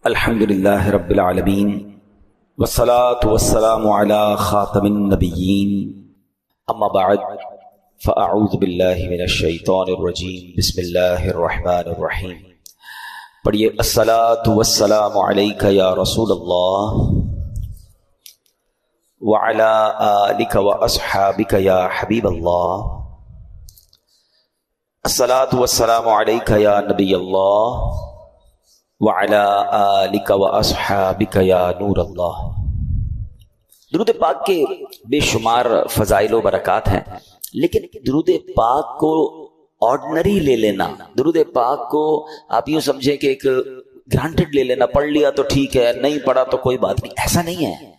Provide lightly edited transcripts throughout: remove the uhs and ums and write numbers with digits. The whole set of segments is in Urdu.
الحمدللہ رب العالمین والصلاة والسلام علی خاتم النبیین اما بعد فاعوذ باللہ من الشیطان الرجیم بسم اللہ الرحمن الرحیم. پڑھیے الصلاة والسلام علیک یا رسول اللہ وعلی آلک واصحابک یا حبیب اللہ. الصلاة والسلام علیک یا نبی اللہ وعلی آلک واصحابک یا نور اللہ. درود پاک کے بے شمار فضائل و برکات ہیں، لیکن درود پاک کو آرڈنری لے لینا، درود پاک کو آپ یوں سمجھیں کہ ایک گرانٹڈ لے لینا، پڑھ لیا تو ٹھیک ہے، نہیں پڑھا تو کوئی بات نہیں، ایسا نہیں ہے.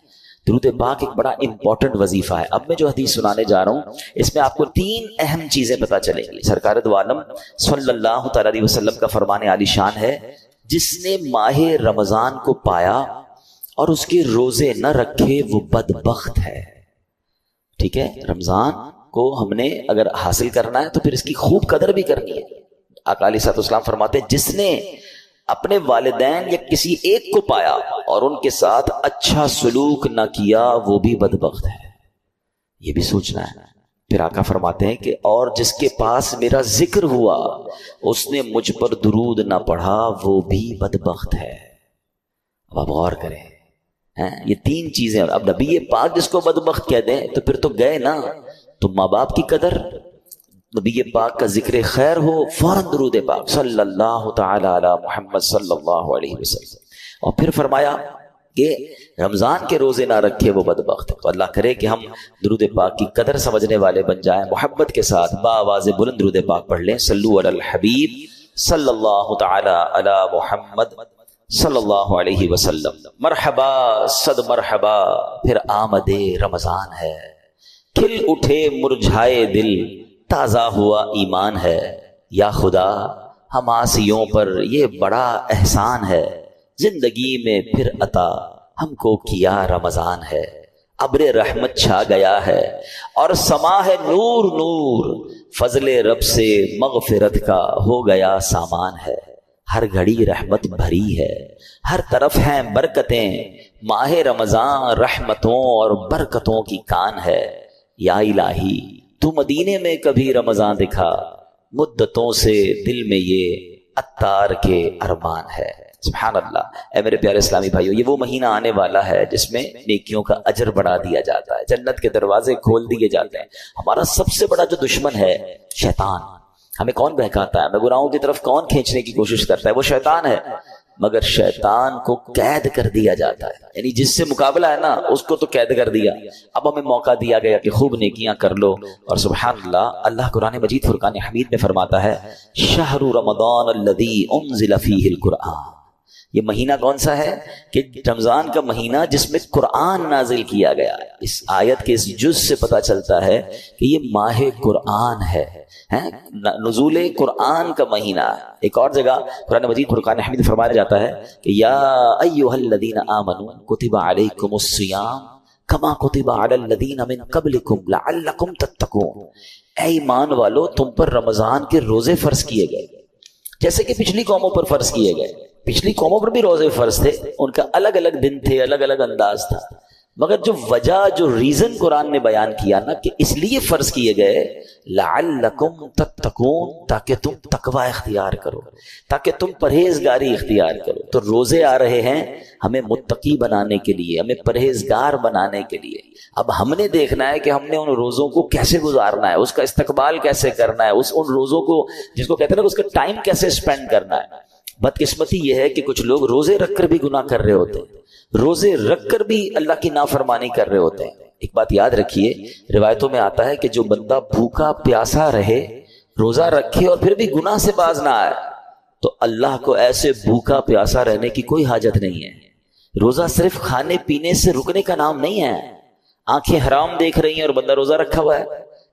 درود پاک ایک بڑا امپورٹنٹ وظیفہ ہے. اب میں جو حدیث سنانے جا رہا ہوں اس میں آپ کو 3 اہم چیزیں پتہ چلیں گی. سرکار دو عالم صلی اللہ تعالی علیہ وسلم کا فرمان عالی شان ہے، جس نے ماہ رمضان کو پایا اور اس کے روزے نہ رکھے وہ بدبخت ہے. ٹھیک ہے، رمضان کو ہم نے اگر حاصل کرنا ہے تو پھر اس کی خوب قدر بھی کرنی ہے. آقا علیہ الصلوۃ والسلام فرماتے ہیں جس نے اپنے والدین یا کسی ایک کو پایا اور ان کے ساتھ اچھا سلوک نہ کیا وہ بھی بدبخت ہے. یہ بھی سوچنا ہے. پھر آقا فرماتے ہیں کہ اور جس کے پاس میرا ذکر ہوا اس نے مجھ پر درود نہ پڑھا وہ بھی بدبخت ہے. اب آپ غور کریں، یہ 3 چیزیں. اب نبی پاک جس کو بدبخت کہہ دیں تو پھر تو گئے نا. تو ماں باپ کی قدر، نبی پاک کا ذکر خیر ہو، فوراً درود پاک صلی اللہ تعالی علی محمد صلی اللہ علیہ وسلم. اور پھر فرمایا کہ رمضان کے روزے نہ رکھے وہ بدبخت ہے. تو اللہ کرے کہ ہم درود پاک کی قدر سمجھنے والے بن جائیں. محبت کے ساتھ بآواز بلند درود پاک پڑھ لیں. صلو علی الحبیب صلی اللہ تعالی علی محمد صلی اللہ علیہ وسلم. مرحبا صد مرحبا، پھر آمد رمضان ہے. کھل اٹھے مرجھائے دل، تازہ ہوا ایمان ہے. یا خدا ہم عاصیوں پر یہ بڑا احسان ہے، زندگی میں پھر عطا ہم کو کیا رمضان ہے. ابر رحمت چھا گیا ہے اور سما ہے نور نور، فضل رب سے مغفرت کا ہو گیا سامان ہے. ہر گھڑی رحمت بھری ہے، ہر طرف ہیں برکتیں، ماہ رمضان رحمتوں اور برکتوں کی کان ہے. یا الہی تو مدینے میں کبھی رمضان دکھا، مدتوں سے دل میں یہ عطار کے ارمان ہے. سبحان اللہ. اے میرے پیارے اسلامی بھائیو، یہ وہ مہینہ آنے والا ہے جس میں نیکیوں کا اجر بڑھا دیا جاتا ہے، جنت کے دروازے کھول دیے جاتے ہیں. ہمارا سب سے بڑا جو دشمن ہے شیطان. ہمیں کون بہکاتا ہے، ہمیں گناہوں کی طرف کون کھینچنے کی کوشش کرتا ہے؟ وہ شیطان ہے. مگر شیطان کو قید کر دیا جاتا ہے، یعنی جس سے مقابلہ ہے نا اس کو تو قید کر دیا. اب ہمیں موقع دیا گیا کہ خوب نیکیاں کر لو. اور سبحان اللہ، اللہ قرآن مجید فرقان حمید میں فرماتا ہے شہر رمضان الذی انزل فیہ القرآن. یہ مہینہ کون سا ہے؟ کہ رمضان کا مہینہ جس میں قرآن نازل کیا گیا. اس آیت کے اس جز سے پتہ چلتا ہے کہ یہ ماہ قرآن ہے، نزول قرآن کا مہینہ. ایک اور جگہ قرآن مجید فرقان حمید فرمایا جاتا ہے کہ یا ایھا الذین آمنوا کتب علیکم الصیام کما کتب علی الذین من قبلکم لعلکم تتقون. اے ایمان والو، تم پر رمضان کے روزے فرض کیے گئے جیسے کہ پچھلی قوموں پر فرض کیے گئے. پچھلی قوموں پر بھی روزے فرض تھے، ان کا الگ الگ دن تھے، الگ الگ انداز تھا. مگر جو وجہ، جو ریزن قرآن نے بیان کیا نا کہ اس لیے فرض کیے گئے لعلکم تتقون، تاکہ تم تقوی اختیار کرو، تاکہ تم پرہیزگاری اختیار کرو. تو روزے آ رہے ہیں ہمیں متقی بنانے کے لیے، ہمیں پرہیزگار بنانے کے لیے. اب ہم نے دیکھنا ہے کہ ہم نے ان روزوں کو کیسے گزارنا ہے، اس کا استقبال کیسے کرنا ہے، ان روزوں کو جس کو کہتے ہیں نا اس کا ٹائم کیسے سپینڈ کرنا ہے. بدقسمتی یہ ہے کہ کچھ لوگ روزے رکھ کر بھی گناہ کر رہے ہوتے ہیں، روزے رکھ کر بھی اللہ کی نافرمانی کر رہے ہوتے ہیں. ایک بات یاد رکھیے، روایتوں میں آتا ہے کہ جو بندہ بھوکا پیاسا رہے، روزہ رکھے اور پھر بھی گناہ سے باز نہ آئے، تو اللہ کو ایسے بھوکا پیاسا رہنے کی کوئی حاجت نہیں ہے. روزہ صرف کھانے پینے سے رکنے کا نام نہیں ہے. آنکھیں حرام دیکھ رہی ہیں اور بندہ روزہ رکھا ہوا ہے،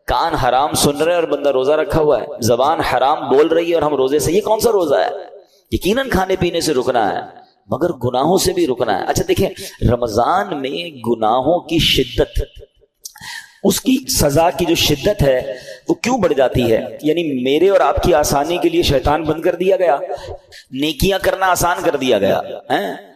کان حرام سن رہے ہیں اور بندہ روزہ رکھا ہوا ہے، زبان حرام بول رہی ہے اور ہم روزے سے، یہ کون سا روزہ ہے؟ یقیناً کھانے پینے سے رکنا ہے مگر گناہوں سے بھی رکنا ہے. اچھا دیکھیں، رمضان میں گناہوں کی شدت اس کی سزا کی جو شدت ہے وہ کیوں بڑھ جاتی ہے؟ یعنی میرے اور آپ کی آسانی کے لیے شیطان بند کر دیا گیا، نیکیاں کرنا آسان کر دیا گیا،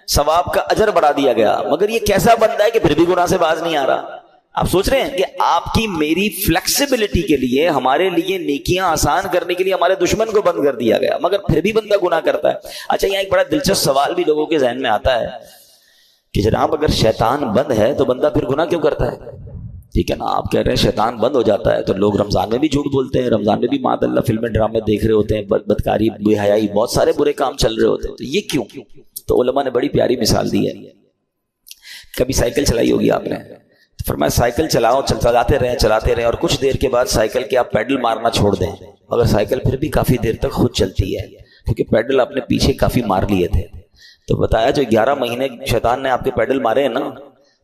ثواب کا اجر بڑھا دیا گیا، مگر یہ کیسا بندہ ہے کہ پھر بھی گناہ سے باز نہیں آ رہا؟ آپ سوچ رہے ہیں کہ آپ کی میری فلیکسیبلٹی کے لیے، ہمارے لیے نیکیاں آسان کرنے کے لیے ہمارے دشمن کو بند کر دیا گیا، مگر پھر بھی بندہ گناہ کرتا ہے۔ اچھا، یہاں ایک بڑا دلچسپ سوال بھی لوگوں کے ذہن میں آتا ہے کہ جناب اگر شیطان بند ہے تو بندہ پھر گناہ کیوں کرتا ہے؟ ٹھیک ہے نا، آپ کہہ رہے ہیں شیطان بند ہو جاتا ہے تو لوگ رمضان میں بھی جھوٹ بولتے ہیں، رمضان میں بھی معاذ اللہ فلمیں ڈرامے دیکھ رہے ہوتے ہیں، بدکاری، بے حیائی، بہت سارے برے کام چل رہے ہوتے ہیں، تو یہ کیوں؟ تو علماء نے بڑی پیاری مثال دی ہے۔ کبھی سائیکل چلائی ہوگی آپ نے، فرمایا سائیکل چلاؤ، چلاتے رہیں اور کچھ دیر کے بعد سائیکل کے آپ پیڈل مارنا چھوڑ دیں، اگر سائیکل پھر بھی کافی دیر تک خود چلتی ہے کیونکہ پیڈل آپ نے پیچھے کافی مار لیے تھے، تو بتایا جو 11 مہینے شیطان نے آپ کے پیڈل مارے ہیں نا،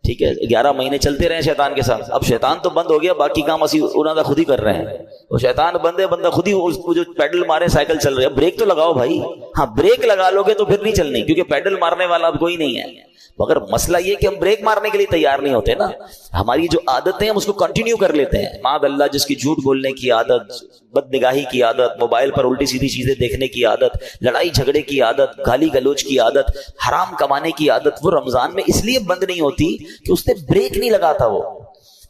ٹھیک ہے، 11 مہینے چلتے رہے شیطان کے ساتھ، اب شیطان تو بند ہو گیا، باقی کام اسی انہوں نے خود ہی کر رہے ہیں، وہ شیطان بند ہے، بندہ خود ہی جو پیڈل مارے سائیکل چل رہی ہے، بریک تو لگاؤ بھائی، ہاں بریک لگا لو گے تو پھر نہیں چلنی کیونکہ پیڈل مارنے والا اب کوئی نہیں ہے، مگر مسئلہ یہ کہ ہم بریک مارنے کے لیے تیار نہیں ہوتے نا، ہماری جو عادتیں ہم اس کو کنٹینیو کر لیتے ہیں، معاذ اللہ جس کی جھوٹ بولنے کی عادت، بد نگاہی کی عادت، موبائل پر الٹی سیدھی چیزیں دیکھنے کی عادت، لڑائی جھگڑے کی عادت، گالی گلوچ کی عادت، حرام کمانے کی عادت، وہ رمضان میں اس لیے بند نہیں ہوتی کہ اس نے بریک نہیں لگاتا۔ وہ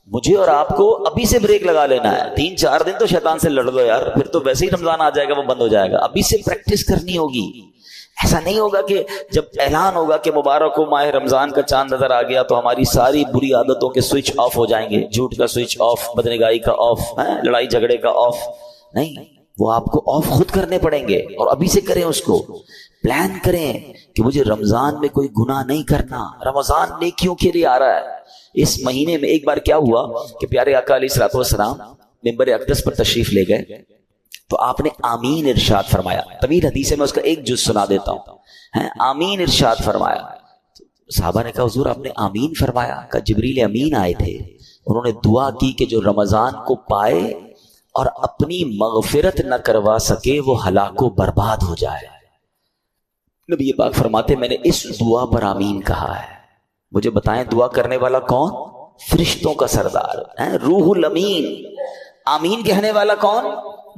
مجھے اور آپ کو ابھی سے بریک لگا لینا ہے، 3-4 دن تو شیطان سے لڑ لو یار، پھر تو ویسے ہی رمضان آ جائے گا، وہ بند ہو جائے گا، ابھی سے پریکٹس کرنی ہوگی۔ ایسا نہیں ہوگا کہ جب اعلان ہوگا کہ مبارک ہو ماہ رمضان کا چاند نظر آ گیا تو ہماری ساری بری عادتوں کے سوئچ آف ہو جائیں گے، جھوٹ کا سوئچ آف، بدنگاہی کا آف، لڑائی جھگڑے کا آف، نہیں، وہ آپ کو آف خود کرنے پڑیں گے، اور ابھی سے کریں، اس کو پلان کریں کہ مجھے رمضان میں کوئی گناہ نہیں کرنا، رمضان نیکیوں کے لیے آ رہا ہے۔ اس مہینے میں ایک بار کیا ہوا کہ پیارے آقا علیہ الصلوۃ والسلام منبر اقدس پر تشریف لے گئے تو آپ نے آمین ارشاد فرمایا، طویل حدیث ہے، میں اس کا ایک جز سنا دیتا ہوں، آمین ارشاد فرمایا، صحابہ نے کہا حضور آپ نے آمین فرمایا؟ کہا جبریل امین آئے تھے، انہوں نے دعا کی کہ جو رمضان کو پائے اور اپنی مغفرت نہ کروا سکے وہ ہلاک و برباد ہو جائے۔ نبی پاک فرماتے میں نے اس دعا پر آمین کہا ہے۔ مجھے بتائیں دعا کرنے والا کون؟ فرشتوں کا سردار روح الامین۔ آمین کہنے والا کون؟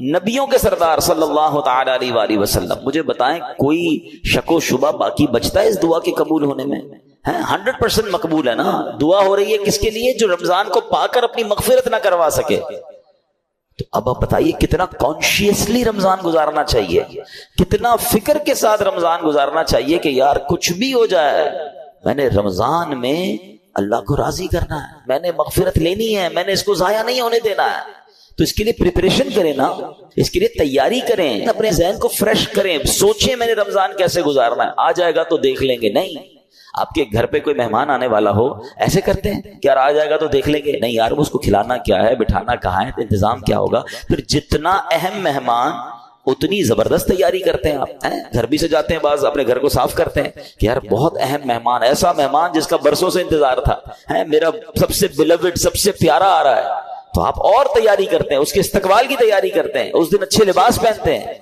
نبیوں کے سردار صلی اللہ تعالی علیہ وآلہ وسلم۔ مجھے بتائیں کوئی شک و شبہ باقی بچتا ہے اس دعا کے قبول ہونے میں؟ 100% مقبول ہے نا۔ دعا ہو رہی ہے کس کے لیے؟ جو رمضان کو پا کر اپنی مغفرت نہ کروا سکے۔ تو اب آپ بتائیے کتنا کانشیسلی رمضان گزارنا چاہیے، کتنا فکر کے ساتھ رمضان گزارنا چاہیے کہ یار کچھ بھی ہو جائے میں نے رمضان میں اللہ کو راضی کرنا ہے، میں نے مغفرت لینی ہے، میں نے اس کو ضائع نہیں ہونے دینا ہے۔ تو اس کے لیے پریپریشن کریں نا، اس کے لیے تیاری کریں، اپنے ذہن کو فریش کریں، سوچیں میں نے رمضان کیسے گزارنا ہے، آ جائے گا تو دیکھ لیں گے۔ نہیں، آپ کے گھر پہ کوئی مہمان آنے والا ہو ایسے کرتے ہیں کہ یار آ جائے گا تو دیکھ لیں گے؟ نہیں یار، اس کو کھلانا کیا ہے، بٹھانا کہاں ہے، انتظام کیا ہوگا۔ پھر جتنا اہم مہمان اتنی زبردست تیاری کرتے ہیں آپ، گھر بھی سے جاتے ہیں، بعض اپنے گھر کو صاف کرتے ہیں کہ یار بہت اہم مہمان، ایسا مہمان جس کا برسوں سے انتظار تھا، میرا سب سے بیلوڈ، سب سے پیارا آ رہا ہے، تو آپ اور تیاری کرتے ہیں، اس کے استقبال کی تیاری کرتے ہیں، اس دن اچھے لباس پہنتے ہیں۔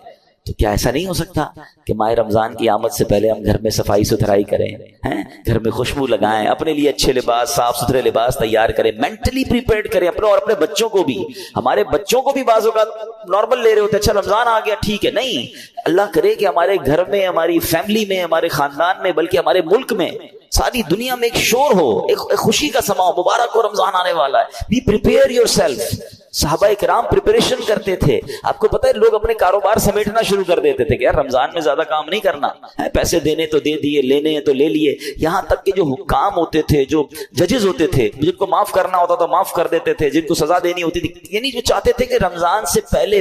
تو کیا ایسا نہیں ہو سکتا کہ ماہ رمضان کی آمد سے پہلے ہم گھر میں صفائی ستھرائی کریں، گھر میں خوشبو لگائیں، اپنے لیے اچھے لباس، صاف ستھرے لباس تیار کریں، مینٹلی پریپیئرڈ کریں اپنے اور اپنے بچوں کو بھی۔ ہمارے بچوں کو بھی بعض اوقات نارمل لے رہے ہوتے ہیں، اچھا رمضان آ گیا ٹھیک ہے، نہیں، اللہ کرے کہ ہمارے گھر میں، ہماری فیملی میں، ہمارے خاندان میں، بلکہ ہمارے ملک میں، ساری دنیا میں ایک شور ہو، ایک خوشی کا سما ہو، مبارک ہو رمضان آنے والا ہے۔ Be prepare yourself. صحابہ کرام پریپریشن کرتے تھے۔ آپ کو پتہ ہے لوگ اپنے کاروبار سمیٹنا شروع کر دیتے تھے کہ یار رمضان میں زیادہ کام نہیں کرنا، پیسے دینے تو دے دیے، لینے ہیں تو لے لیے۔ یہاں تک کہ جو حکام ہوتے تھے، جو ججز ہوتے تھے، جن کو معاف کرنا ہوتا تو معاف کر دیتے تھے، جن کو سزا دینی ہوتی تھی، یعنی جو چاہتے تھے کہ رمضان سے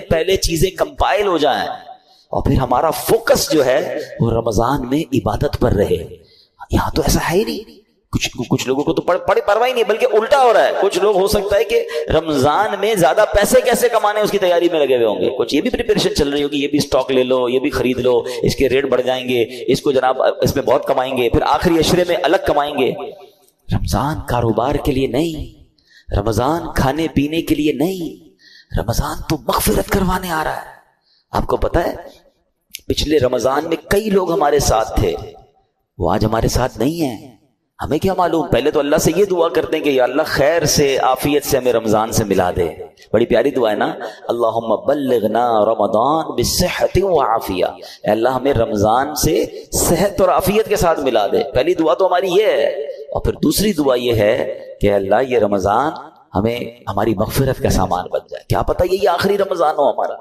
پہلے چیزیں کمپائل ہو جائیں اور پھر ہمارا فوکس جو ہے وہ رمضان میں عبادت پر رہے۔ یہاں تو ایسا ہے ہی نہیں۔ کچھ لوگوں کو تو بڑی پرواہ نہیں ہے، بلکہ الٹا ہو رہا ہے۔ کچھ لوگ ہو سکتا ہے کہ رمضان میں زیادہ پیسے کیسے کمانے اس کی تیاری میں لگے ہوئے ہوں گے، کچھ یہ بھی پریپریشن چل رہی ہوگی، یہ بھی سٹاک لے لو، یہ بھی خرید لو، اس کے ریٹ بڑھ جائیں گے، اس کو جناب اس میں بہت کمائیں گے، پھر آخری عشرے میں الگ کمائیں گے۔ رمضان کاروبار کے لیے نہیں، رمضان کھانے پینے کے لیے نہیں، رمضان تو مغفرت کروانے آ رہا ہے۔ آپ کو پتہ ہے پچھلے رمضان میں کئی لوگ ہمارے ساتھ تھے، وہ آج ہمارے ساتھ نہیں ہیں۔ ہمیں کیا معلوم؟ پہلے تو اللہ سے یہ دعا کرتے ہیں کہ یا اللہ خیر سے عافیت سے ہمیں رمضان سے ملا دے. بڑی پیاری دعا ہے نا, اللہم بلغنا رمضان بالصحت وعافیہ, اے اللہ ہمیں رمضان سے صحت اور عافیت کے ساتھ ملا دے. پہلی دعا تو ہماری یہ ہے. اور پھر دوسری دعا یہ ہے کہ اللہ یہ رمضان ہمیں ہماری مغفرت کا سامان بن جائے. کیا پتہ یہ آخری رمضان ہو ہمارا,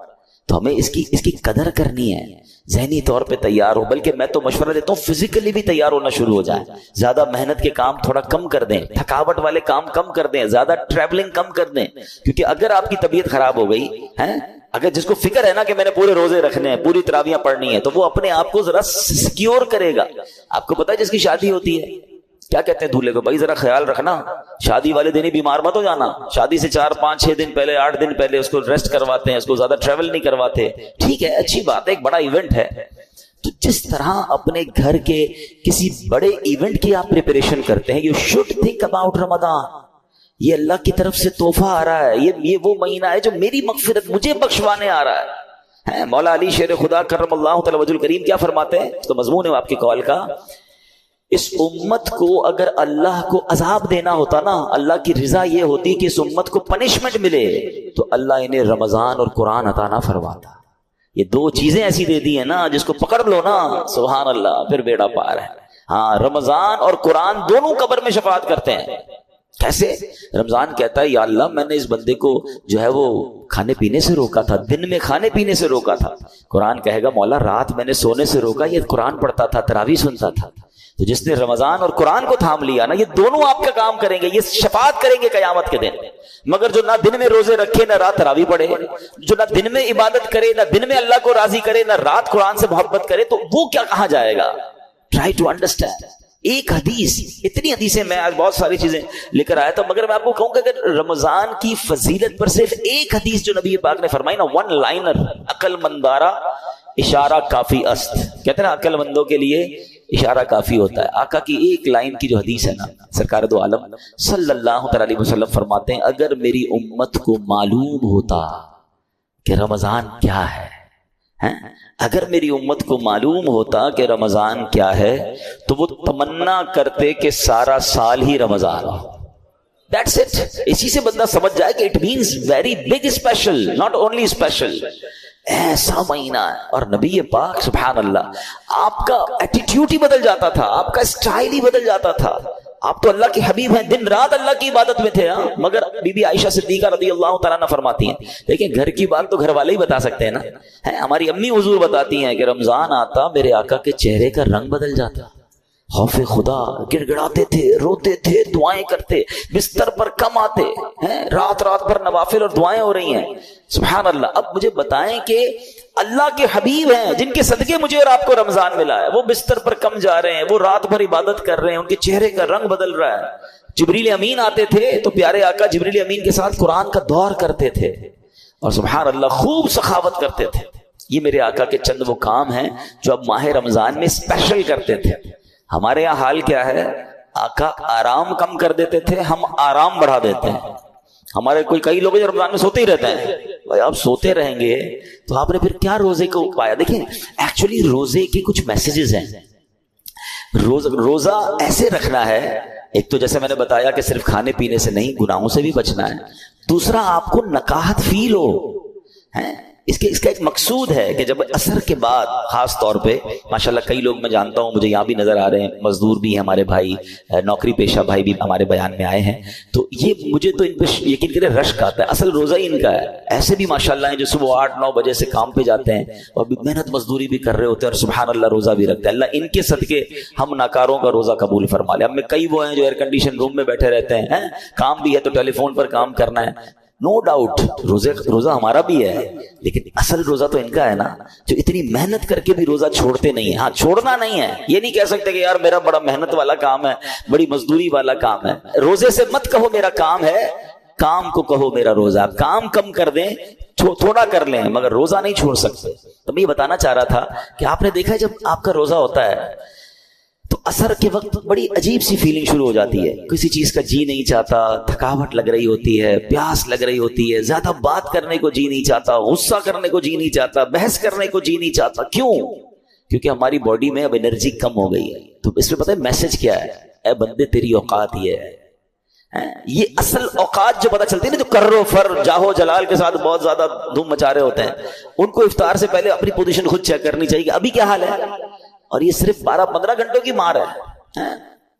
تو ہمیں اس کی قدر کرنی ہے, ذہنی طور پہ تیار ہو. بلکہ میں تو مشورہ دیتا ہوں فزیکلی بھی تیار ہونا شروع ہو جائیں. زیادہ محنت کے کام تھوڑا کم کر دیں, تھکاوٹ والے کام کم کر دیں, زیادہ ٹریولنگ کم کر دیں. کیونکہ اگر آپ کی طبیعت خراب ہو گئی ہے, اگر جس کو فکر ہے نا کہ میں نے پورے روزے رکھنے ہیں, پوری تراویحیں پڑھنی ہے, تو وہ اپنے آپ کو ذرا سیکیور کرے گا. آپ کو پتا ہے جس کی شادی ہوتی ہے کیا کہتے ہیں دولہے کو, بھائی ذرا خیال رکھنا, شادی والے دن ہی بیمار مت ہو جانا. شادی سے 4 5 6 دن پہلے 8 دن پہلے اس کو ریسٹ کرواتے ہیں, اس کو زیادہ ٹریول نہیں کرواتے. ٹھیک ہے, اچھی بات ہے, ایک بڑا ایونٹ ہے. تو جس طرح اپنے گھر کے کسی بڑے ایونٹ کی آپ پریپریشن کرتے ہیں, یو شوڈ تھنک اباؤٹ رمضان. یہ اللہ کی طرف سے تحفہ آ رہا ہے, یہ وہ مہینہ ہے جو میری مغفرت مجھے بخشوانے آ رہا ہے. مولا علی شیر خدا کرم اللہ تعالی وجہ الکریم کیا فرماتے ہیں, تو مضمون ہے آپ کی کال کا, اس امت کو اگر اللہ کو عذاب دینا ہوتا نا, اللہ کی رضا یہ ہوتی کہ اس امت کو پنشمنٹ ملے, تو اللہ انہیں رمضان اور قرآن عطا نہ فرماتا. یہ 2 چیزیں ایسی دے دی ہیں نا, جس کو پکڑ لو نا سبحان اللہ پھر بیڑا پار ہے. ہاں, رمضان اور قرآن دونوں قبر میں شفاعت کرتے ہیں. کیسے؟ رمضان کہتا ہے یا اللہ میں نے اس بندے کو جو ہے وہ کھانے پینے سے روکا تھا, دن میں کھانے پینے سے روکا تھا. قرآن کہے گا مولا رات میں نے سونے سے روکا, یہ قرآن پڑھتا تھا, تراویح سنتا تھا. تو جس نے رمضان اور قرآن کو تھام لیا نا, یہ دونوں آپ کا کام کریں گے, یہ شفاعت کریں گے قیامت کے دن. مگر جو نہ دن میں روزے رکھے نہ رات تراویح پڑھے, جو نہ دن میں عبادت کرے نہ دن میں اللہ کو راضی کرے نہ رات قرآن سے محبت کرے, تو وہ کیا کہاں جائے گا؟ Try to understand. ایک حدیث, اتنی حدیثیں میں آج بہت ساری چیزیں لے کر آیا تھا, مگر میں آپ کو کہوں کہ اگر رمضان کی فضیلت پر صرف ایک حدیث جو نبی پاک نے فرمائی نا, 1 لائنر, عقل مندارا اشارہ کافی است, کہتے ہیں نا عقل مندوں کے لیے اشارہ کافی ہوتا ہے. آقا کی ایک لائن کی جو حدیث ہے نا, سرکار دو عالم صلی اللہ علیہ وسلم فرماتے ہیں اگر میری امت کو معلوم ہوتا کہ رمضان کیا ہے, اگر میری امت کو معلوم ہوتا کہ رمضان کیا ہے, تو وہ تمنا کرتے کہ سارا سال ہی رمضان ہو. That's it. اسی سے بندہ سمجھ جائے کہ it means very big special, not only special. ایسا مہینہ ہے. اور نبی پاک سبحان اللہ آپ کا ایٹیٹیوڈ ہی بدل جاتا تھا, آپ کا اسٹائل ہی بدل جاتا تھا. آپ تو اللہ کے حبیب ہیں, دن رات اللہ کی عبادت میں تھے. مگر بی بی عائشہ صدیقہ رضی اللہ تعالیٰ عنہ فرماتی ہیں, دیکھیں گھر کی بات تو گھر والے ہی بتا سکتے ہیں نا. ہماری امی حضور بتاتی ہیں کہ رمضان آتا میرے آقا کے چہرے کا رنگ بدل جاتا, خوف خدا, گڑ گڑاتے تھے, روتے تھے, دعائیں کرتے, بستر پر کم آتے, رات رات بھر نوافل اور دعائیں ہو رہی ہیں. سبحان اللہ. اب مجھے بتائیں کہ اللہ کے حبیب ہیں جن کے صدقے مجھے اور آپ کو رمضان ملا ہے, وہ بستر پر کم جا رہے ہیں, وہ رات بھر عبادت کر رہے ہیں, ان کے چہرے کا رنگ بدل رہا ہے. جبریل امین آتے تھے تو پیارے آقا جبریل امین کے ساتھ قرآن کا دور کرتے تھے, اور سبحان اللہ خوب سخاوت کرتے تھے. یہ میرے آقا کے چند وہ کام ہیں جو اب ماہ رمضان میں اسپیشل کرتے تھے. ہمارے یہاں حال کیا ہے, آقا آرام کم کر دیتے تھے, ہم آرام بڑھا دیتے ہیں. ہمارے کئی لوگ جو رمضان میں سوتے ہی رہتے ہیں. بھائی آپ سوتے رہیں گے تو آپ نے پھر کیا روزے کو پایا؟ دیکھیں ایکچولی روزے کے کچھ میسیجز ہیں. روزہ ایسے رکھنا ہے, ایک تو جیسے میں نے بتایا کہ صرف کھانے پینے سے نہیں, گناہوں سے بھی بچنا ہے. دوسرا آپ کو نکاحت فیل ہو. اس کا ایک مقصود ہے کہ جب عصر کے بعد خاص طور پہ ماشاءاللہ کئی لوگ میں جانتا ہوں, مجھے یہاں بھی نظر آ رہے ہیں, مزدور بھی ہیں ہمارے بھائی, نوکری پیشہ بھائی بھی ہمارے بیان میں آئے ہیں, تو یہ مجھے تو ان پہ یقین کرے رشک آتا ہے. اصل روزہ ہی ان کا ہے. ایسے بھی ماشاءاللہ ہیں جو صبح 8-9 بجے سے کام پہ جاتے ہیں اور محنت مزدوری بھی کر رہے ہوتے ہیں, اور سبحان اللہ روزہ بھی رکھتے ہیں. اللہ ان کے صدقے ہم ناکاروں کا روزہ قبول فرما لے. ہم میں کئی وہ ہیں جو ایئر کنڈیشن روم میں بیٹھے رہتے ہیں, کام بھی ہے تو ٹیلی فون پر کام کرنا ہے. نو ڈاؤٹ روزہ ہمارا بھی ہے, لیکن اصل روزہ تو ان کا ہے نا, جو اتنی محنت کر کے بھی روزہ چھوڑتے نہیں ہیں. ہاں چھوڑنا نہیں ہے, یہ نہیں کہہ سکتے کہ یار میرا بڑا محنت والا کام ہے, بڑی مزدوری والا کام ہے. روزے سے مت کہو میرا کام ہے, کام کو کہو میرا روزہ. آپ کام کم کر دیں, تھوڑا کر لیں, مگر روزہ نہیں چھوڑ سکتے. تو میں یہ بتانا چاہ رہا تھا کہ آپ نے دیکھا ہے جب آپ کا روزہ ہوتا ہے تو عصر کے وقت بڑی عجیب سی فیلنگ شروع ہو جاتی ہے. کسی چیز کا جی نہیں چاہتا, تھکاوٹ لگ رہی ہوتی ہے, پیاس لگ رہی ہوتی ہے, زیادہ بات کرنے کو جی نہیں چاہتا, غصہ کرنے کو جی نہیں چاہتا, بحث کرنے کو جی نہیں چاہتا. کیوں؟ کیونکہ ہماری باڈی میں اب انرجی کم ہو گئی ہے. تو اس میں پتہ ہے میسج کیا ہے اے بندے تیری اوقات یہ ہے. یہ اصل اوقات جو پتہ چلتی ہے نا، جو کرو فر جاہو جلال کے ساتھ بہت زیادہ دھوم مچا رہے ہوتے ہیں، ان کو افطار سے پہلے اپنی پوزیشن خود چیک کرنی چاہیے کہ ابھی کیا حال ہے. اور یہ صرف 12-15 گھنٹوں کی مار ہے.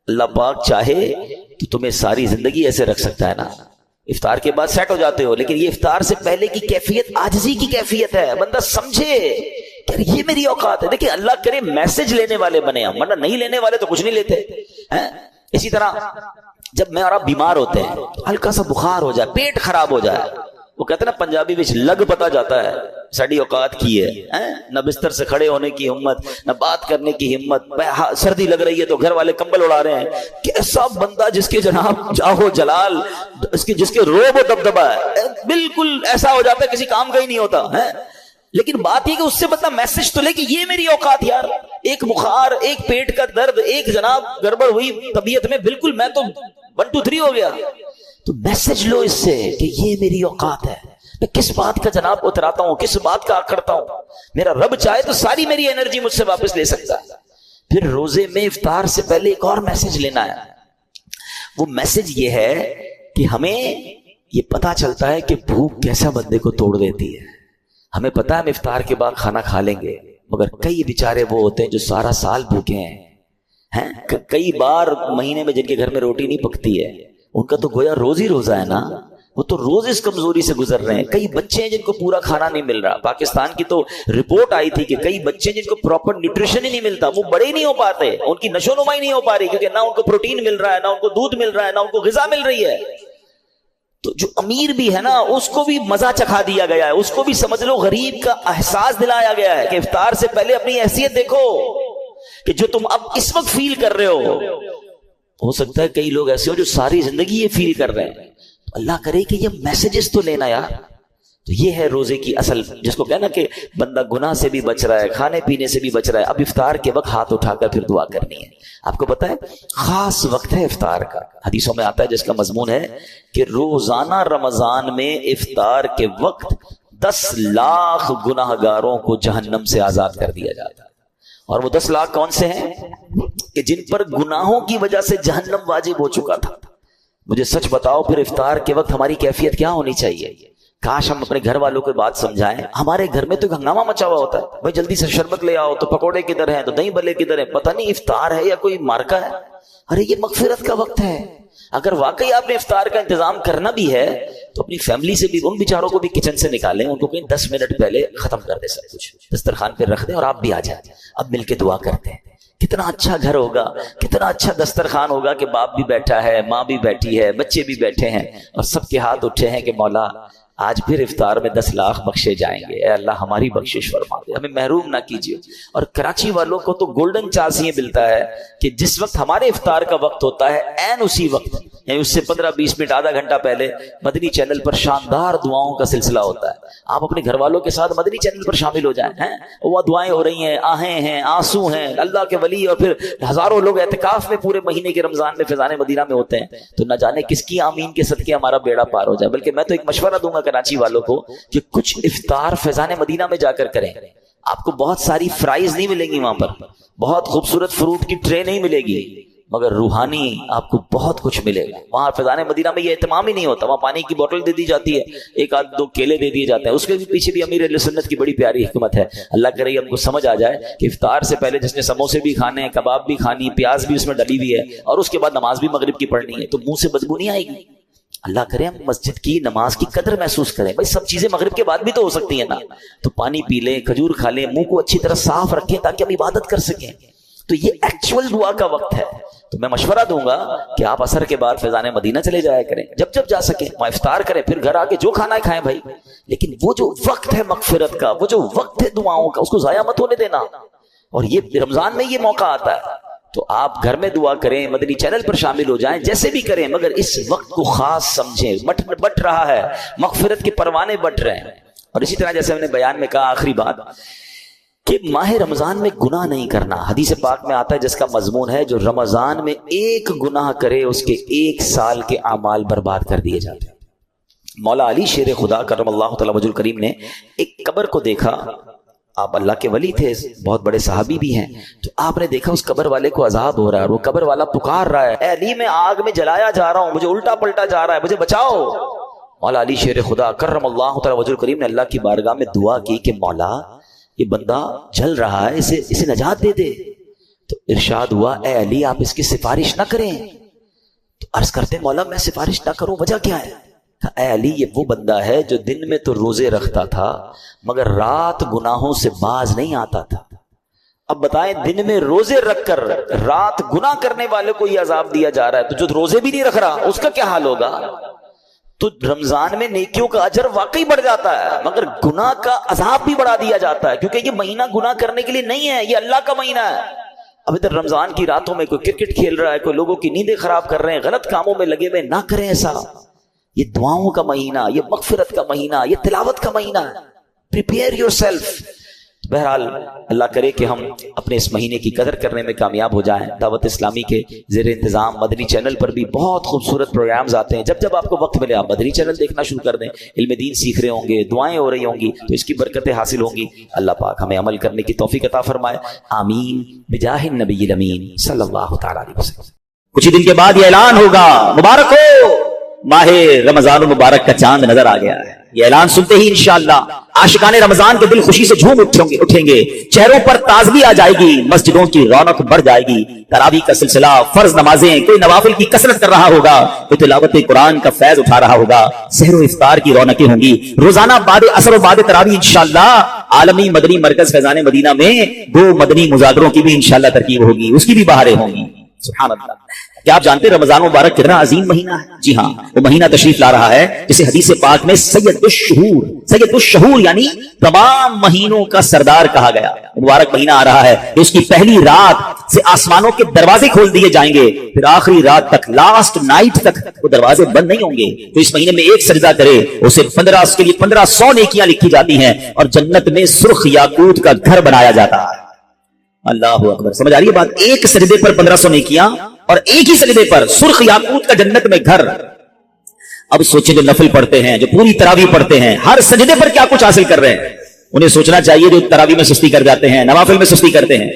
اللہ پاک چاہے تو تمہیں ساری زندگی ایسے رکھ سکتا ہے نا، افطار کے بعد سیٹ ہو جاتے ہو، لیکن یہ افطار سے پہلے کی کیفیت عاجزی کی کیفیت ہے. بندہ سمجھے کہ یہ میری اوقات ہے. دیکھیں اللہ کرے میسج لینے والے بنے ہم، ورنہ نہیں لینے والے تو کچھ نہیں لیتے. اسی طرح جب میں اور آپ بیمار ہوتے ہیں، ہلکا سا بخار ہو جائے، پیٹ خراب ہو جائے، وہ کہتے ہیں نا پنجابی میں لگ پتا جاتا ہے ساڑی اوقات کی ہے. نہ بستر سے کھڑے ہونے کی ہمت، نہ بات کرنے کی ہمت، سردی لگ رہی ہے تو گھر والے کمبل اڑا رہے ہیں. کیسا بندہ جس کے جناب جاہو جلال، جس کے روب و دبدبا ہے، بالکل ایسا ہو جاتا ہے کسی کام کا ہی نہیں ہوتا ہے. لیکن بات یہ کہ اس سے بندہ میسج تو لے کہ یہ میری اوقات یار. ایک بخار، ایک پیٹ کا درد، ایک جناب گڑبڑ ہوئی طبیعت میں، بالکل میں تو 1 2 3 ہو گیا، تو میسج لو اس سے کہ یہ میری اوقات ہے. میں کس بات کا جناب اتراتا ہوں، کس بات کا کرتا ہوں. میرا رب چاہے تو ساری میری انرجی مجھ سے واپس لے سکتا ہے. پھر روزے میں افطار سے پہلے ایک اور میسج لینا ہے. وہ میسج یہ ہے کہ ہمیں یہ پتا چلتا ہے کہ بھوک کیسا بندے کو توڑ دیتی ہے. ہمیں پتا ہے ہم افطار کے بعد کھانا کھا لیں گے، مگر کئی بیچارے وہ ہوتے ہیں جو سارا سال بھوکے ہیں. کئی بار مہینے میں جن کے گھر میں روٹی نہیں پکتی ہے، ان کا تو گویا روز ہی روزہ ہے نا، وہ تو روز اس کمزوری سے گزر رہے ہیں. کئی بچے ہیں جن کو پورا کھانا نہیں مل رہا. پاکستان کی تو رپورٹ آئی تھی کہ کئی بچے جن کو پراپر نیوٹریشن ہی نہیں ملتا، وہ بڑے ہی نہیں ہو پاتے، ان کی نشو نما ہی نہیں ہو پا رہی، کیونکہ نہ ان کو پروٹین مل رہا ہے، نہ ان کو دودھ مل رہا ہے، نہ ان کو غذا مل رہی ہے. تو جو امیر بھی ہے نا، اس کو بھی مزہ چکھا دیا گیا ہے، اس کو بھی سمجھ لو غریب کا احساس دلایا گیا ہے کہ افطار سے پہلے اپنی حیثیت دیکھو کہ جو تم اب اس وقت فیل کر رہے ہو سکتا ہے کئی لوگ ایسے ہو جو ساری زندگی یہ فیل کر رہے ہیں. تو اللہ کرے کہ یہ میسیجز تو لینا یار. تو یہ ہے روزے کی اصل، جس کو کہنا کہ بندہ گناہ سے بھی بچ رہا ہے، کھانے پینے سے بھی بچ رہا ہے. اب افطار کے وقت ہاتھ اٹھا کر پھر دعا کرنی ہے. آپ کو پتا ہے خاص وقت ہے افطار کا، حدیثوں میں آتا ہے جس کا مضمون ہے کہ روزانہ رمضان میں افطار کے وقت 10 لاکھ گناہگاروں کو جہنم سے آزاد کر دیا جاتا ہے. اور وہ 10 لاکھ کون سے ہیں؟ کہ جن پر گناہوں کی وجہ سے جہنم واجب ہو چکا تھا. مجھے سچ بتاؤ پھر افطار کے وقت ہماری کیفیت کیا ہونی چاہیے؟ کاش ہم اپنے گھر والوں کو بات سمجھائیں. ہمارے گھر میں تو ہنگامہ مچا ہوا ہوتا ہے، بھائی جلدی سے شربت لے آؤ، تو پکوڑے کدھر ہیں، تو دہی بلے کدھر ہیں، پتہ نہیں افطار ہے یا کوئی مارکا ہے. ارے یہ مغفرت کا وقت ہے. اگر واقعی آپ نے افطار کا انتظام کرنا بھی ہے تو اپنی فیملی سے بھی، ان بیچاروں کو بھی کچن سے نکالیں، ان کو کہیں 10 منٹ پہلے ختم کر دیں، سب کچھ دسترخوان پہ رکھ دیں اور آپ بھی آ جائیں. اب مل کے دعا کرتے ہیں. کتنا اچھا گھر ہوگا، کتنا اچھا دسترخوان ہوگا کہ باپ بھی بیٹھا ہے، ماں بھی بیٹھی ہے، بچے بھی بیٹھے ہیں، اور سب کے ہاتھ اٹھے ہیں کہ مولا آج پھر افطار میں 10 لاکھ بخشے جائیں گے. اے اللہ ہماری بخشش فرما دے، ہمیں محروم نہ کیجیے. اور کراچی والوں کو تو گولڈن چانس یہ ملتا ہے کہ جس وقت ہمارے افطار کا وقت ہوتا ہے، عین اسی وقت یعنی اس سے 15-20 منٹ آدھا گھنٹہ پہلے مدنی چینل پر شاندار دعاؤں کا سلسلہ ہوتا ہے. آپ اپنے گھر والوں کے ساتھ مدنی چینل پر شامل ہو جائیں. وہ دعائیں ہو رہی ہیں، آہیں ہیں، آنسو ہیں، اللہ کے ولی اور پھر ہزاروں لوگ اعتکاف میں پورے مہینے کے رمضان میں فیضان مدینہ میں ہوتے ہیں. تو نہ جانے کس کی آمین کے صدقے ہمارا بیڑا پار ہو جائے. بلکہ میں تو ایک مشورہ دوں گا کراچی والوں کو کہ کچھ افطار فیضان مدینہ میں جا کر کریں. آپ کو بہت ساری فرائز نہیں ملیں گی وہاں پر، بہت خوبصورت فروٹ کی ٹرے نہیں ملے گی، مگر روحانی آپ کو بہت کچھ ملے گا. وہاں فیضان مدینہ میں یہ اہتمام ہی نہیں ہوتا. وہاں پانی کی بوتل دے دی جاتی ہے، 1-2 کیلے دے دیے جاتے ہیں. اس کے پیچھے بھی امیر اہل سنت کی بڑی پیاری حکمت ہے. اللہ کرے ہم کو سمجھ آ جائے کہ افطار سے پہلے جس نے سموسے بھی کھانے، کباب بھی کھانی، پیاز بھی اس میں ڈلی ہوئی ہے، اور اس کے بعد نماز بھی مغرب کی پڑھنی ہے، تو منہ سے بدبو نہیں آئے گی. اللہ کرے ہم مسجد کی نماز کی قدر محسوس کریں. بھائی سب چیزیں مغرب کے بعد بھی تو ہو سکتی ہیں نا، تو پانی پی لیں، کھجور کھا لیں، منہ کو اچھی طرح صاف رکھیں تاکہ ہم عبادت کر سکیں. تو یہ ایکچوئل دعا کا وقت ہے. تو میں مشورہ دوں گا کہ آپ عصر کے بعد فیضان مدینہ چلے جایا کریں، جب جا سکیں وہاں افطار کریں، پھر گھر آ کے جو کھانا ہے کھائیں بھائی. لیکن وہ جو وقت ہے مغفرت کا، وہ جو وقت ہے دعاؤں کا، اس کو ضائع مت ہونے دینا. اور یہ رمضان میں یہ موقع آتا ہے تو آپ گھر میں دعا کریں، مدنی چینل پر شامل ہو جائیں، جیسے بھی کریں، مگر اس وقت کو خاص سمجھیں. بٹ رہا ہے، مغفرت کے پروانے بٹ رہے ہیں. اور اسی طرح جیسے ہم نے بیان میں کہا آخری بات کہ ماہ رمضان میں گناہ نہیں کرنا. حدیث پاک میں آتا ہے جس کا مضمون ہے جو رمضان میں ایک گناہ کرے اس کے 1 سال کے اعمال برباد کر دیے جاتے ہیں. مولا علی شیر خدا کرم اللہ تعالی وجہ الکریم نے ایک قبر کو دیکھا آپ اللہ کے ولی تھے, بہت بڑے صحابی بھی ہیں, تو آپ نے دیکھا اس قبر والے کو عذاب ہو رہا ہے, اور وہ قبر والا پکار رہا ہے, اے علی میں آگ میں جلایا جا رہا ہوں, مجھے الٹا پلٹا جا رہا ہے, مجھے بچاؤ. مولا علی شیر خدا کرم اللہ تعالی وجہ کریم نے اللہ کی بارگاہ میں دعا کی کہ مولا یہ بندہ جل رہا ہے, اسے نجات دے دے. تو ارشاد ہوا اے علی آپ اس کی سفارش نہ کریں. تو عرض کرتے مولا میں سفارش نہ کروں, وجہ کیا ہے؟ اے علی یہ وہ بندہ ہے جو دن میں تو روزے رکھتا تھا مگر رات گناہوں سے باز نہیں آتا تھا. اب بتائیں دن میں روزے رکھ کر رات گناہ کرنے والے کو یہ عذاب دیا جا رہا ہے, تو جو روزے بھی نہیں رکھ رہا اس کا کیا حال ہوگا؟ تو رمضان میں نیکیوں کا اجر واقعی بڑھ جاتا ہے مگر گناہ کا عذاب بھی بڑھا دیا جاتا ہے, کیونکہ یہ مہینہ گناہ کرنے کے لیے نہیں ہے, یہ اللہ کا مہینہ ہے. اب ادھر رمضان کی راتوں میں کوئی کرکٹ کھیل رہا ہے, کوئی لوگوں کی نیندیں خراب کر رہے ہیں, غلط کاموں میں لگے ہوئے, نہ کریں ایسا. یہ دعاؤں کا مہینہ, یہ مغفرت کا مہینہ, یہ تلاوت کا مہینہ ہے. Prepare your self. بہرحال اللہ کرے کہ ہم اپنے اس مہینے کی قدر کرنے میں کامیاب ہو جائیں. دعوت اسلامی کے زیر انتظام مدنی چینل پر بھی بہت خوبصورت پروگرامز آتے ہیں. جب جب آپ کو وقت ملے آپ مدنی چینل دیکھنا شروع کر دیں. علم دین سیکھ رہے ہوں گے, دعائیں ہو رہی ہوں گی, تو اس کی برکتیں حاصل ہوں گی. اللہ پاک ہمیں عمل کرنے کی توفیق عطا فرمائے, آمین بجاہ النبی الامین صلی اللہ تعالی علیہ وسلم. کچھ ہی دن کے بعد یہ اعلان ہوگا, مبارک ہو ماہ رمضان المبارک کا چاند نظر آ گیا ہے. یہ اعلان سنتے ہی انشاءاللہ عاشقان رمضان کے دل خوشی سے جھوم اٹھیں گے, چہروں پر تازگی آ جائے گی, مسجدوں کی رونق بڑھ جائے گی. تراویح کا سلسلہ, فرض نمازیں, کوئی نوافل کی کثرت کر رہا ہوگا, کوئی تلاوت قرآن کا فیض اٹھا رہا ہوگا, سحر و افطار کی رونقیں ہوں گی. روزانہ بعد عصر و بعد تراویح انشاءاللہ عالمی مدنی مرکز فیضان مدینہ میں 2 مدنی مذاکروں کی بھی انشاءاللہ ترکیب ہوگی, اس کی بھی بہاریں ہوں گی. سبحان اللہ. کیا آپ جانتے ہیں رمضان مبارک کتنا عظیم مہینہ ہے؟ جی ہاں, وہ مہینہ تشریف لا رہا ہے جسے حدیث پاک میں سید الشہور یعنی تمام مہینوں کا سردار کہا گیا. مبارک مہینہ آ رہا ہے, اس کی پہلی رات سے آسمانوں کے دروازے کھول دیے جائیں گے, پھر آخری رات تک, لاسٹ نائٹ تک وہ دروازے بند نہیں ہوں گے. تو اس مہینے میں ایک سجدہ کرے اسے 1500 نیکیاں لکھی جاتی ہیں, اور جنت میں سرخ یاقوت کا گھر بنایا جاتا ہے. اللہ اکبر. سمجھ آ رہی ہے بات؟ ایک سجدے پر 1500 نیکیاں, اور ایک ہی سجدے پر سرخ یاقوت کا جنت میں گھر. اب سوچیں جو نفل پڑھتے ہیں, جو پوری تراویح پڑھتے ہیں, ہر سجدے پر کیا کچھ حاصل کر رہے ہیں. انہیں سوچنا چاہیے جو تراویح میں سستی کر جاتے ہیں, نوافل میں سستی کرتے ہیں.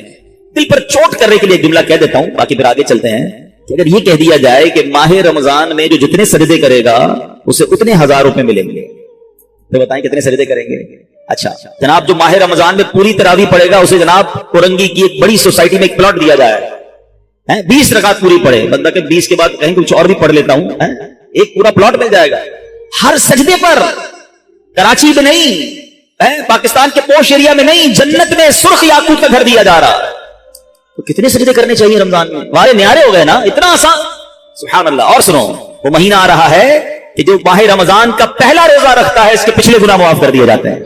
دل پر چوٹ کرنے کے لیے ایک جملہ کہہ دیتا ہوں, باقی پھر آگے چلتے ہیں. کہ اگر یہ کہہ دیا جائے کہ ماہ رمضان میں جو جتنے سجدے کرے گا اسے اتنے 1000 روپے ملیں گے, تو بتائیں کتنے سجدے کریں گے؟ اچھا جناب, جو ماہ رمضان میں پوری تراویح پڑھے گا اسے جناب کورنگی کی ایک بڑی سوسائٹی میں ایک پلاٹ دیا جائے, 20 رکعت پوری پڑھے, بندہ کہ 20 کے بعد کہیں کچھ اور بھی پڑھ لیتا ہوں, ایک پورا پلاٹ مل جائے گا ہر سجدے پر. کراچی میں نہیں, پاکستان کے پوش ایریا میں نہیں, جنت میں سرخ یاقوت کا گھر دیا جا رہا. تو کتنے سجدے کرنے چاہیے رمضان میں؟ وارے نیارے ہو گئے نا, اتنا آسان. سبحان اللہ. اور سنو, وہ مہینہ آ رہا ہے کہ جو ماہ رمضان کا پہلا روزہ رکھتا ہے اس کے پچھلے گناہ معاف کر دیے جاتے ہیں.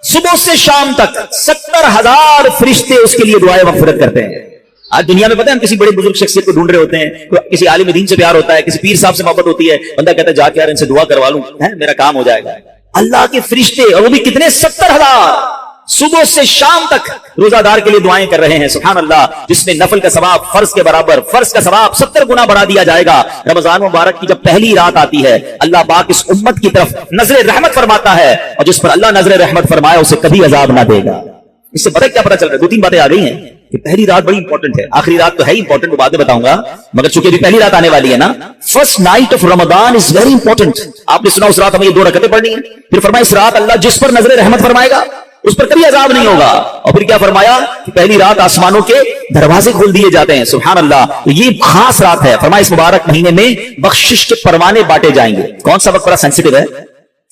صبح سے شام تک 70,000 فرشتے اس کے لیے دعائیں مغفرت کرتے ہیں. آج دنیا میں پتہ ہے ہم کسی بڑے بزرگ شخصیت کو ڈھونڈ رہے ہوتے ہیں, کسی عالم دین سے پیار ہوتا ہے, کسی پیر صاحب سے محبت ہوتی ہے, بندہ کہتا ہے جا کے یار ان سے دعا کروا لوں, میرا کام ہو جائے گا. اللہ کے فرشتے, اور وہ بھی کتنے, 70,000 صبح سے شام تک روزہ دار کے لیے دعائیں کر رہے ہیں. سبحان اللہ. جس میں نفل کا ثواب فرض کے برابر, فرض کا ثواب 70 گنا بڑھا دیا جائے گا. رمضان مبارک کی جب پہلی رات آتی ہے, اللہ پاک اس امت کی طرف نظر رحمت فرماتا ہے, اور جس پر اللہ نظر رحمت فرمائے اسے کبھی عذاب نہ دے گا. اس سے پتہ کیا پتہ چل رہا ہے؟ 2-3 باتیں آ گئی ہیں کہ پہلی رات بڑی امپورٹنٹ ہے. آخری رات تو ہے ہی امپورٹنٹ, وہ بعد میں بتاؤں گا, مگر چونکہ ابھی پہلی رات آنے والی ہے نا, first night of Ramzan is very important. آپ نے سنا اس رات ہمیں یہ 2 رکعتیں پڑھنی ہیں, پھر فرمایا اس رات اللہ جس پر نظر رحمت فرمائے گا اس پر کبھی عذاب نہیں ہوگا. اور پھر کیا فرمایا کہ پہلی رات آسمانوں کے دروازے کھول دیے جاتے ہیں. سبحان اللہ. یہ خاص رات ہے. فرمایا اس مبارک مہینے میں بخشش کے پروانے بانٹے جائیں گے. کون سا وقت بڑا سینسٹیو ہے؟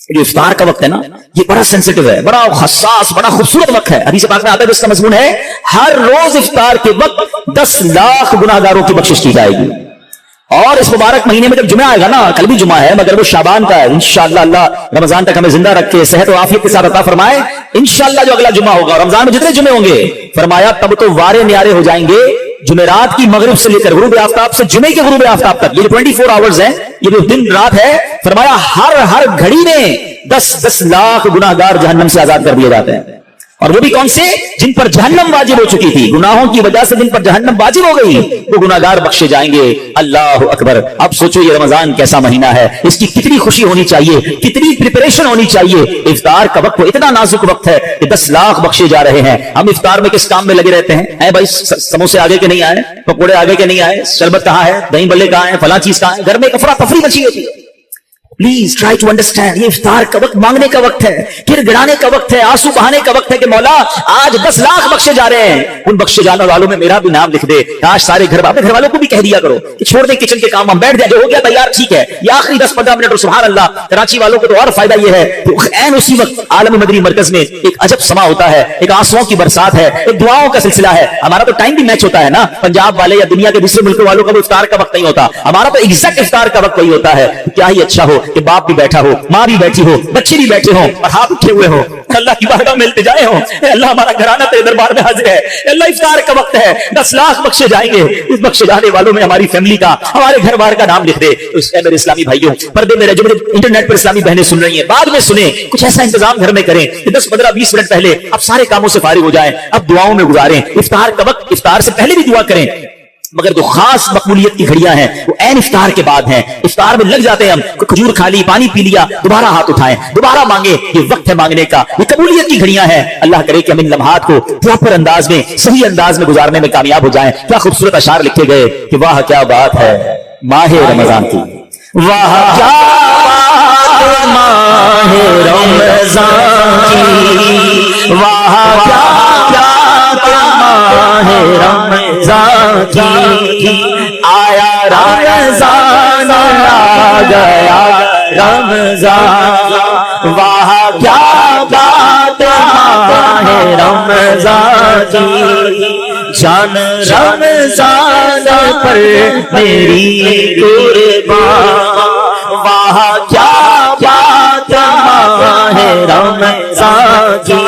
جو افطار کا وقت ہے نا, یہ بڑا سینسٹیو ہے, بڑا حساس, بڑا خوبصورت وقت ہے. حدیث پاک میں آتا ہے, اس کا مضمون ہے ہر روز افطار کے وقت 10 لاکھ گناہگاروں کی بخشش کی جائے گی. اور اس مبارک مہینے میں جب جمعہ آئے گا نا, کل بھی جمعہ ہے مگر وہ شعبان کا ہے, انشاءاللہ اللہ رمضان تک ہمیں زندہ رکھ کے صحت و عافیت کے ساتھ عطا فرمائے. انشاءاللہ جو اگلا جمعہ ہوگا, رمضان میں جتنے جمعے ہوں گے, فرمایا تب تو وارے نیارے ہو جائیں گے جمعرات کی مغرب سے لے کر غروب آفتاب سے جمعے کے غروب آفتاب تک. یہ 24 آورز ہیں, یہ جو دن رات ہے, فرمایا ہر گھڑی میں 10 لاکھ گناہگار جہنم سے آزاد کر دیے جاتے ہیں. اور وہ بھی کون سے؟ جن پر جہنم واجب ہو چکی تھی، گناہوں کی وجہ سے جن پر جہنم واجب ہو گئی وہ گناہگار بخشے جائیں گے۔ اللہ اکبر۔ اب سوچو یہ رمضان کیسا مہینہ ہے، اس کی کتنی خوشی ہونی چاہیے، کتنی پریپریشن ہونی چاہیے۔ افطار کا وقت اتنا نازک وقت ہے کہ 10 لاکھ بخشے جا رہے ہیں۔ ہم افطار میں کس کام میں لگے رہتے ہیں؟ اے بھائی سموسے آگے کے نہیں آئے، پکوڑے آگے کے نہیں آئے، شربت کہاں ہے، دہی بلے کہاں ہے، فلاں چیز کہاں ہے، گھر میں ایک افراتفری مچی ہوتی ہے۔ پلیز ٹرائی ٹو انڈرسٹینڈ، یہ افطار کا وقت مانگنے کا وقت ہے، گر گڑانے کا وقت ہے، آنسو بہانے کا وقت ہے کہ مولا آج 10 لاکھ بخشے جا رہے ہیں، ان بخشے جانے والوں میں میرا بھی نام لکھ دے۔ کاش سارے اپنے گھر والوں کو بھی کہہ دیا کرو کہ چھوڑ دیں کچن کے کام، ہم بیٹھ جائیں، جو ہو گیا تیار ٹھیک ہے، یہ آخری 10-15 منٹ اور سبحان اللہ۔ کراچی والوں کو تو اور فائدہ یہ ہے کہ عین اسی وقت عالم مدنی مرکز میں ایک عجب سما ہوتا ہے، ایک آنسوؤں کی برسات ہے، ایک دعاؤں کا سلسلہ ہے۔ ہمارا تو ٹائم بھی میچ ہوتا ہے نا، پنجاب والے یا دنیا کے دوسرے ملکوں والوں کا وہ افطار کا وقت نہیں ہوتا، ہمارا تو ایگزیکٹ افطار کا وقت وہی ہوتا ہے۔ کیا ہی اچھا ہو کہ باپ بھی بیٹھا ہو، ماں بھی بیٹھی ہو، بچے بھی بیٹھے ہوں اور ہاتھ اٹھے ہوئے ہوں، اللہ کی بارگاہ میں التجائے ہوں، اے اللہ ہمارا گھرانہ تیرے دربار میں حاضر ہے، اے اللہ افطار کا وقت ہے، 10 لاکھ بخشے جائیں گے، اس بخشے جانے والوں میں ہماری فیملی کا، ہمارے گھر بار کا نام لکھ دے۔ اے میرے اسلامی بھائیوں، پردے میں جو انٹرنیٹ پر اسلامی بہنیں سن رہی ہیں، بعد میں سنیں، کچھ ایسا انتظام گھر میں کریں کہ 10-15-20 منٹ پہلے اب سارے کاموں سے فارغ ہو جائیں، اب دعاؤں میں گزاریں۔ افطار کا وقت، افطار سے پہلے بھی دعا کریں، مگر جو خاص مقبولیت کی گھڑیاں ہیں وہ عین افطار کے بعد ہیں۔ افطار میں لگ جاتے ہیں ہم، کھجور کھا لی، پانی پی لیا، دوبارہ ہاتھ اٹھائیں، دوبارہ مانگیں، یہ وقت ہے مانگنے کا، یہ قبولیت کی گھڑیاں ہیں۔ اللہ کرے کہ ہم ان لمحات کو پراپر انداز میں، صحیح انداز میں گزارنے میں کامیاب ہو جائیں۔ کیا خوبصورت اشعار لکھے گئے کہ واہ کیا بات ہے ماہ رمضان کی، واہ کیا بات ماہ رمضان کی، واہ کیا رمضان کی، آیا رمضان آ گیا رمضان، واہ کیا بات ماہ رمضان کی، جان رمضان پر میری قربان، واہ کیا بات ماہ رمضان کی،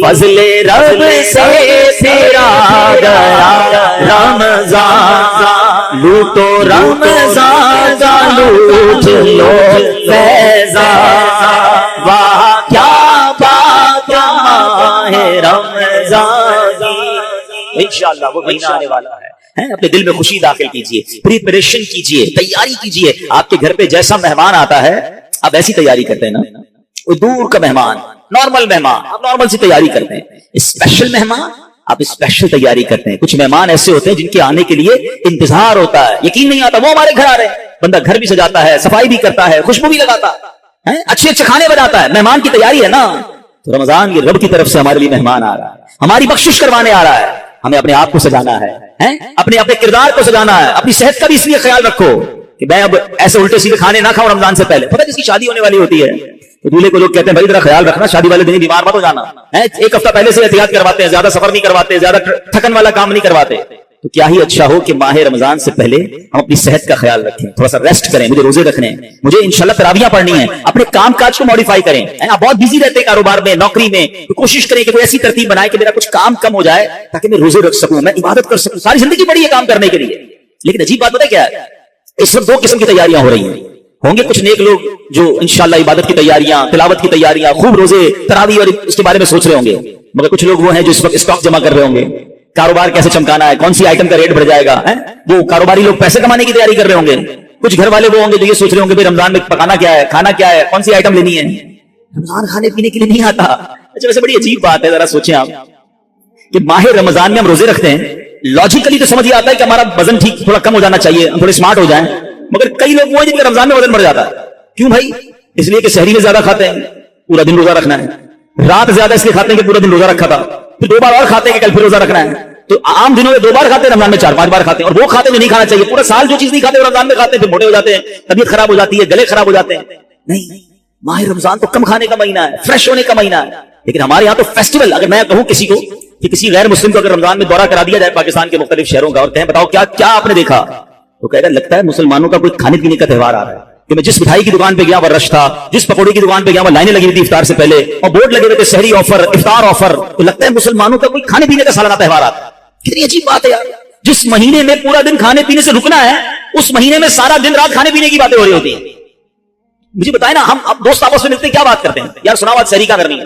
فضل رب سے پھرا گیا رمضان، لوٹو رمضان کا لوٹ لو فیضان، واہ کیا بات ماہ رمضان کی۔ انشاءاللہ وہ مہینہ آنے والا ہے، اپنے دل میں خوشی داخل کیجئے، پریپریشن کیجئے، تیاری کیجئے۔ آپ کے گھر پہ جیسا مہمان آتا ہے آپ ایسی تیاری کرتے ہیں نا، وہ دور کا مہمان، نارمل مہمان آپ نارمل سی تیاری کرتے ہیں، اسپیشل مہمان آپ اسپیشل تیاری کرتے ہیں۔ کچھ مہمان ایسے ہوتے ہیں جن کے آنے کے لیے انتظار ہوتا ہے، یقین نہیں آتا وہ ہمارے گھر آ رہے ہیں، بندہ گھر بھی سجاتا ہے، صفائی بھی کرتا ہے، خوشبو بھی لگاتا ہے، اچھے اچھے کھانے بناتا ہے، مہمان کی تیاری ہے نا۔ تو رمضان یہ رب کی طرف سے ہمارے لیے مہمان آ رہا ہے، ہماری بخشش کروانے آ رہا ہے، ہمیں اپنے آپ کو سجانا ہے، اپنے اپنے کردار کو سجانا ہے، اپنی صحت کا بھی اس لیے خیال رکھو کہ میں اب ایسے الٹے سیدھے کھانے نہ کھاؤں رمضان سے پہلے۔ پتہ جس کی شادی ہونے والی ہوتی ہے تو دولہے کو لوگ کہتے ہیں بھائی ذرا خیال رکھنا، شادی والے دن بیمار مت ہو جانا، ایک ہفتہ پہلے سے احتیاط کرواتے ہیں، زیادہ سفر نہیں کرواتے، زیادہ تھکن والا کام نہیں کرواتے۔ تو کیا ہی اچھا ہو کہ ماہ رمضان سے پہلے ہم اپنی صحت کا خیال رکھیں، تھوڑا سا ریسٹ کریں، مجھے روزے رکھنے ہیں، مجھے انشاءاللہ تراویحیں پڑھنی ہیں، اپنے کام کاج کو ماڈیفائی کریں۔ آپ بہت بزی رہتے ہیں کاروبار میں، نوکری میں، تو کوشش کریں کہ کوئی ایسی ترتیب بنائے کہ میرا کچھ کام کم ہو جائے تاکہ میں روزے رکھ سکوں، میں عبادت کر سکوں۔ ساری زندگی پڑی ہے کام کرنے کے لیے، لیکن عجیب بات پتہ کیا ہے، اس وقت 2 قسم کی تیاریاں ہو رہی ہیں۔ ہوں گے کچھ نیک لوگ جو انشاءاللہ عبادت کی تیاریاں، تلاوت کی تیاریاں، خوب روزے تراویح اور اس کے بارے میں سوچ رہے ہوں گے، مگر کچھ لوگ وہ ہیں جو اس وقت اسٹاک جمع کر رہے ہوں گے، کاروبار کیسے چمکانا ہے، کون سی آئٹم کا ریٹ بڑھ جائے گا، وہ کاروباری لوگ پیسے کمانے کی تیاری کر رہے ہوں گے۔ کچھ گھر والے وہ ہوں گے جو یہ سوچ رہے ہوں گے بھائی رمضان میں پکانا کیا ہے، کھانا کیا ہے، کون سی آئٹم لینی ہے۔ رمضان کھانے پینے کے لیے نہیں آتا۔ اچھا ویسے بڑی عجیب بات ہے، ذرا سوچیں آپ کہ ماہ رمضان میں ہم روزے رکھتے ہیں، لاجیکلی تو سمجھ یہ آتا ہے کہ ہمارا وزن ٹھیک تھوڑا کم ہو جانا چاہیے، ہم تھوڑے اسمارٹ ہو جائیں، مگر کئی لوگ وہ ہیں جن کا رمضان میں وزن بڑھ جاتا ہے۔ کیوں بھائی؟ اس لیے کہ سحری میں زیادہ کھاتے ہیں، پورا دن روزہ رکھنا ہے، رات زیادہ اس لیے کھاتے ہیں کہ پورا دن روزہ رکھا تھا، پھر 2 بار اور کھاتے ہیں کہ کل پھر روزہ رکھنا ہے۔ تو عام دنوں میں 2 بار کھاتے ہیں، رمضان میں 4-5 بار کھاتے ہیں، اور وہ کھاتے ہیں جو نہیں کھانا چاہیے، پورا سال جو چیز نہیں کھاتے وہ رمضان میں کھاتے ہیں، پھر موٹے ہو جاتے ہیں، طبیعت خراب ہو جاتی ہے، گلے خراب ہو جاتے ہیں۔ نہیں، ماہ رمضان تو کم کھانے کا مہینہ ہے، فریش ہونے کا مہینہ ہے۔ لیکن ہمارے یہاں تو فیسٹیول، اگر میں کہوں کسی کو کہ کسی غیر مسلم کو اگر رمضان میں دورہ کرا دیا جائے پاکستان کے مختلف شہروں کا اور کہیں بتاؤ کیا کیا آپ نے دیکھا، تو کہے گا لگتا ہے مسلمانوں کا کوئی کھانے پینے کا تہوار آ رہا ہے، کہ میں جس مٹھائی کی دکان پہ گیا وہ رش تھا، جس پکوڑے کی دکان پہ گیا وہ لائنیں لگی ہوئی تھی افطار سے پہلے، اور بورڈ لگے ہوئے تھے سحری آفر، افطار آفر، تو لگتا ہے مسلمانوں کا کوئی کھانے پینے کا سالانہ تہوار آتا ہے۔ کتنی عجیب بات ہے یار، جس مہینے میں پورا دن کھانے پینے سے رکنا ہے اس مہینے میں سارا دن رات کھانے پینے کی باتیں ہو رہی ہوتی ہیں۔ مجھے بتائیں نا، ہم اب دوست آپس میں ملتے کیا بات کرتے ہیں، یار سنا بات سحری کا کرنی ہے،